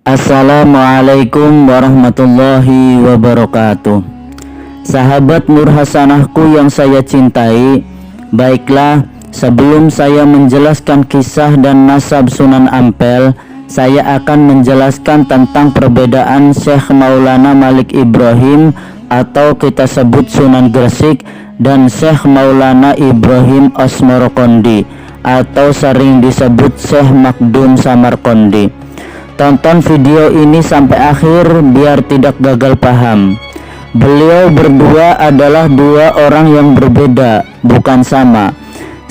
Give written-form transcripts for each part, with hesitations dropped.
Assalamualaikum warahmatullahi wabarakatuh. Sahabat Nur Hasanahku yang saya cintai, baiklah, sebelum saya menjelaskan kisah dan nasab Sunan Ampel, saya akan menjelaskan tentang perbedaan Syekh Maulana Malik Ibrahim atau kita sebut Sunan Gresik dan Syekh Maulana Ibrahim Asmarokondi atau sering disebut Syekh Makdum Samarkondi. Tonton video ini sampai akhir biar tidak gagal paham. Beliau berdua adalah dua orang yang berbeda, bukan sama.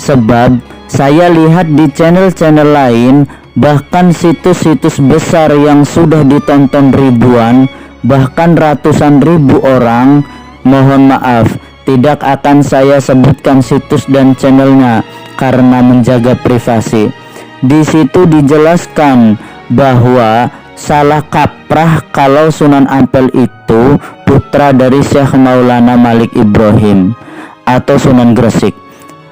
Sebab saya lihat di channel-channel lain, bahkan situs-situs besar yang sudah ditonton ribuan, bahkan ratusan ribu orang, mohon maaf, tidak akan saya sebutkan situs dan channelnya karena menjaga privasi. Di situ dijelaskan bahwa salah kaprah kalau Sunan Ampel itu putra dari Syekh Maulana Malik Ibrahim atau Sunan Gresik.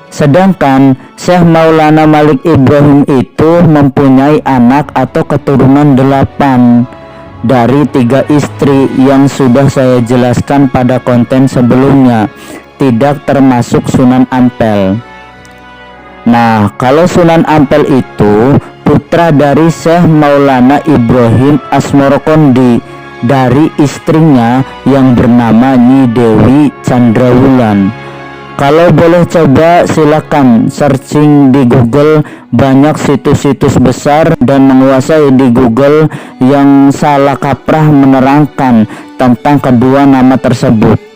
Sedangkan Syekh Maulana Malik Ibrahim itu mempunyai anak atau keturunan 8 dari 3 istri yang sudah saya jelaskan pada konten sebelumnya, tidak termasuk Sunan Ampel. Nah, kalau Sunan Ampel itu putra dari Syekh Maulana Ibrahim Asmarokondi dari istrinya yang bernama Nyi Dewi Chandrawulan. Kalau boleh coba silakan searching di Google, banyak situs-situs besar dan menguasai di Google yang salah kaprah menerangkan tentang kedua nama tersebut.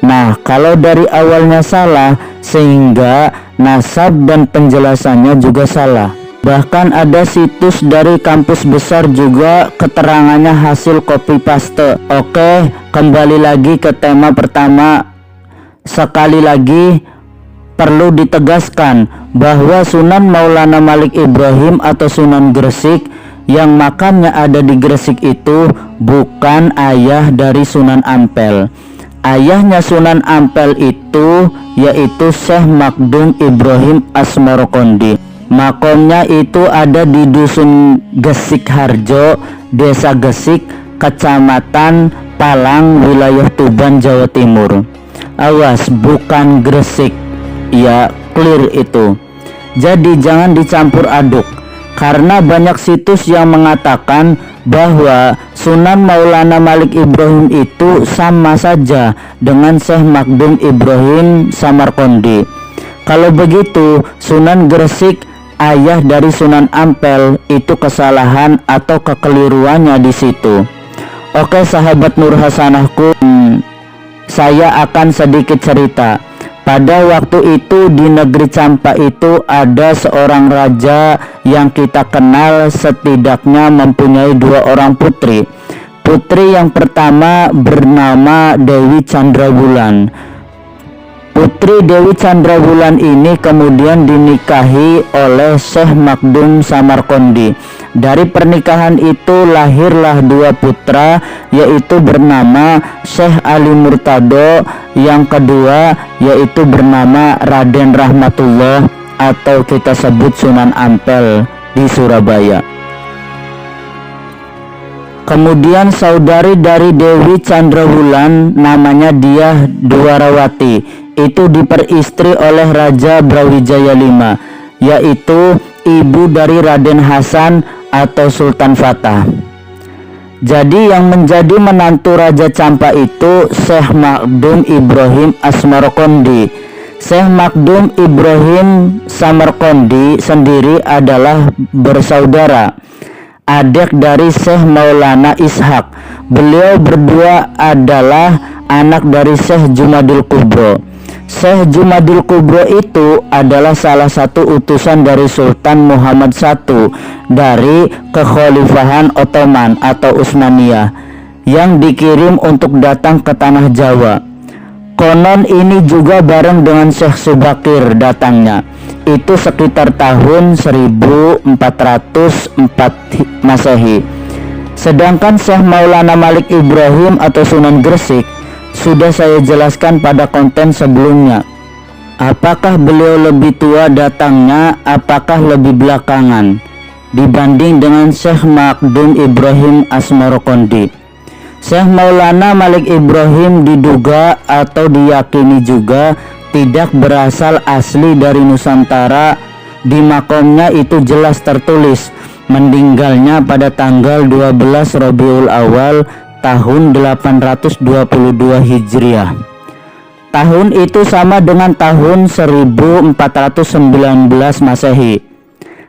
Nah, kalau dari awalnya salah sehingga nasab dan penjelasannya juga salah. Bahkan ada situs dari kampus besar juga keterangannya hasil copy paste. Oke, kembali lagi ke tema pertama. Sekali lagi perlu ditegaskan bahwa Sunan Maulana Malik Ibrahim atau Sunan Gresik yang makamnya ada di Gresik itu bukan ayah dari Sunan Ampel. Ayahnya Sunan Ampel itu yaitu Syekh Makdum Ibrahim Asmarokondi. Makomnya itu ada di Dusun Gesik Harjo, Desa Gesik, Kecamatan Palang, wilayah Tuban, Jawa Timur. Awas, bukan Gresik. Ya, clear itu. Jadi jangan dicampur aduk, karena banyak situs yang mengatakan bahwa Sunan Maulana Malik Ibrahim itu sama saja dengan Syekh Makdum Ibrahim Samarkondi. Kalau begitu, Sunan Gresik ayah dari Sunan Ampel itu kesalahan atau kekeliruannya di situ. Oke sahabat Nur Hasanahku, saya akan sedikit cerita. Pada waktu itu di negeri Campa itu ada seorang raja yang kita kenal setidaknya mempunyai 2 orang putri. Putri yang pertama bernama Dewi Chandrawulan. Putri Dewi Chandrawulan ini kemudian dinikahi oleh Syekh Makdum Samarkondi. Dari pernikahan itu lahirlah 2 putra, yaitu bernama Syekh Ali Murtado, yang kedua yaitu bernama Raden Rahmatullah atau kita sebut Sunan Ampel di Surabaya. Kemudian saudari dari Dewi Chandrawulan namanya Diah Dwarawati itu diperistri oleh Raja Brawijaya V, yaitu ibu dari Raden Hasan atau Sultan Fatah. Jadi yang menjadi menantu Raja Campa itu Syekh Makdum Ibrahim Asmarokondi. Syekh Makdum Ibrahim Samarkondi sendiri adalah bersaudara, adik dari Syekh Maulana Ishak. Beliau berdua adalah anak dari Syekh Jumadil Kubro. Syekh Jumadil Kubro itu adalah salah satu utusan dari Sultan Muhammad I dari Kekhalifahan Ottoman atau Utsmaniyah yang dikirim untuk datang ke tanah Jawa. Konon ini juga bareng dengan Syekh Subakir datangnya. Itu sekitar tahun 1404 Masehi. Sedangkan Syekh Maulana Malik Ibrahim atau Sunan Gresik sudah saya jelaskan pada konten sebelumnya. Apakah beliau lebih tua datangnya, apakah lebih belakangan? dibanding dengan Syekh Makdum Ibrahim Asmarokondi. Syekh Maulana Malik Ibrahim diduga atau diyakini juga tidak berasal asli dari Nusantara. Di makomnya itu jelas tertulis meninggalnya pada tanggal 12 Rabiul Awal tahun 822 Hijriah. Tahun itu sama dengan tahun 1419 Masehi.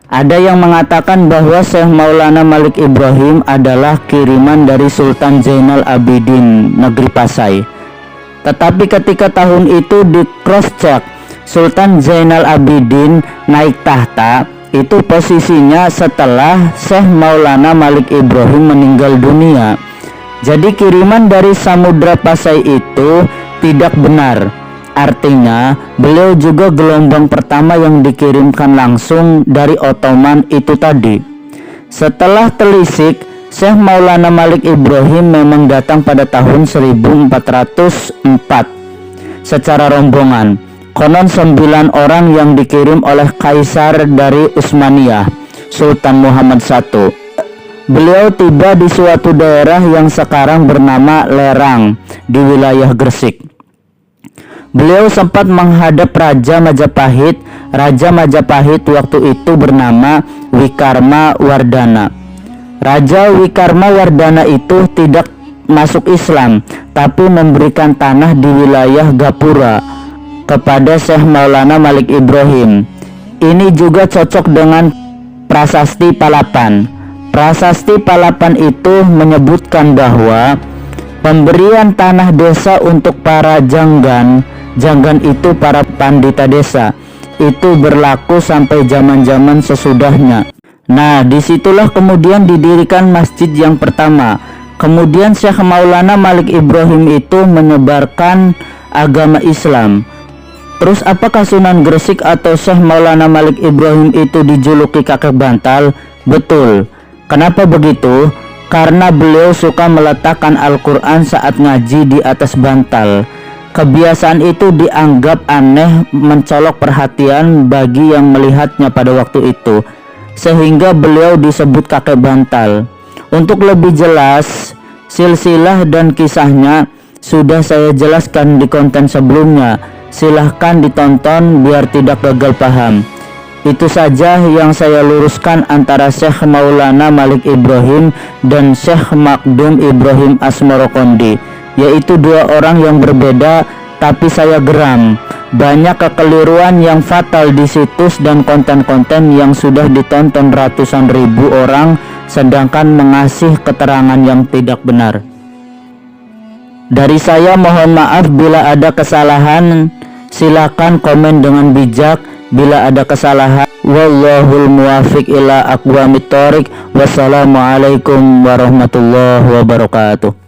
Ada yang mengatakan bahwa Syekh Maulana Malik Ibrahim adalah kiriman dari Sultan Zainal Abidin negeri Pasai. Tetapi ketika tahun itu di cross check, Sultan Zainal Abidin naik tahta, itu posisinya setelah Syekh Maulana Malik Ibrahim meninggal dunia. Jadi kiriman dari Samudra Pasai itu tidak benar. Artinya beliau juga gelombang pertama yang dikirimkan langsung dari Ottoman itu tadi. Setelah telisik, Syekh Maulana Malik Ibrahim memang datang pada tahun 1404 secara rombongan. Konon 9 orang yang dikirim oleh Kaisar dari Utsmaniyah, Sultan Muhammad I. Beliau tiba di suatu daerah yang sekarang bernama Lerang di wilayah Gresik. Beliau sempat menghadap Raja Majapahit. Raja Majapahit waktu itu bernama Wikarma Wardana. Raja Wikarma Wardana itu tidak masuk Islam, tapi memberikan tanah di wilayah Gapura kepada Syekh Maulana Malik Ibrahim. Ini juga cocok dengan Prasasti Palapan. Prasasti Palapan itu menyebutkan bahwa pemberian tanah desa untuk para janggan itu para pandita desa, itu berlaku sampai zaman-zaman sesudahnya. Nah, disitulah kemudian didirikan masjid yang pertama. Kemudian Syekh Maulana Malik Ibrahim itu menyebarkan agama Islam. Terus apakah Sunan Gresik atau Syekh Maulana Malik Ibrahim itu dijuluki kakek bantal? Betul. Kenapa begitu? Karena beliau suka meletakkan Al-Quran saat ngaji di atas bantal. Kebiasaan itu dianggap aneh, mencolok perhatian bagi yang melihatnya pada waktu itu, sehingga beliau disebut kakek bantal. Untuk lebih jelas, silsilah dan kisahnya sudah saya jelaskan di konten sebelumnya. Silahkan ditonton biar tidak gagal paham. Itu saja yang saya luruskan antara Syekh Maulana Malik Ibrahim dan Syekh Makdum Ibrahim Asmarokondi, yaitu 2 orang yang berbeda, tapi saya geram. Banyak kekeliruan yang fatal di situs dan konten-konten yang sudah ditonton ratusan ribu orang, sedangkan mengasih keterangan yang tidak benar. Dari saya mohon maaf bila ada kesalahan. Silakan komen dengan bijak bila ada kesalahan. Wallahul muwafiq ila aqwamit thoriq. Wassalamualaikum warahmatullahi wabarakatuh.